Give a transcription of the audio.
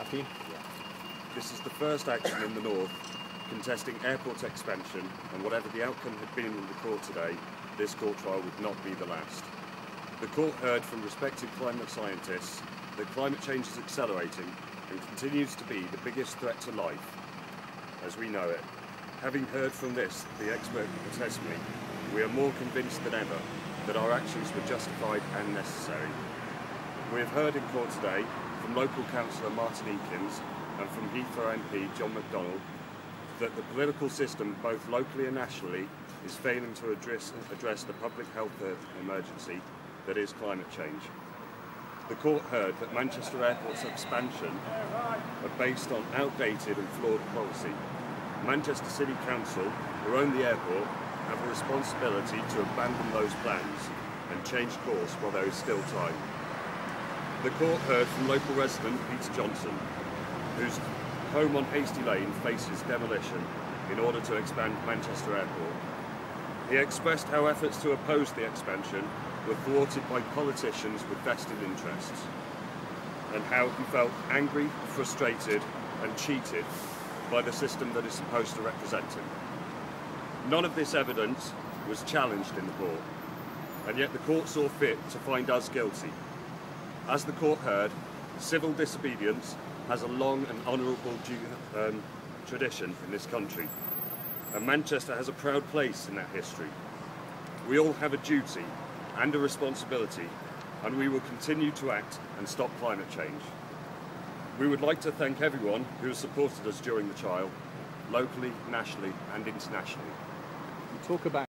Matthew? This is the first action in the North contesting airport expansion, and whatever the outcome had been in the court today, this court trial would not be the last. The court heard from respected climate scientists that climate change is accelerating and continues to be the biggest threat to life as we know it. Having heard from the expert testimony, we are more convinced than ever that our actions were justified and necessary. We have heard in court today from local councillor Martin Eakins and from Heathrow MP John McDonnell that the political system, both locally and nationally, is failing to address the public health emergency that is climate change. The court heard that Manchester Airport's expansion are based on outdated and flawed policy. Manchester City Council, who own the airport, have a responsibility to abandon those plans and change course while there is still time. The court heard from local resident Peter Johnson, whose home on Hasty Lane faces demolition in order to expand Manchester Airport. He expressed how efforts to oppose the expansion were thwarted by politicians with vested interests, and how he felt angry, frustrated and cheated by the system that is supposed to represent him. None of this evidence was challenged in the court, and yet the court saw fit to find us guilty. As the court heard, civil disobedience has a long and honourable tradition in this country, and Manchester has a proud place in that history. We all have a duty and a responsibility, and we will continue to act and stop climate change. We would like to thank everyone who has supported us during the trial, locally, nationally and internationally. You talk about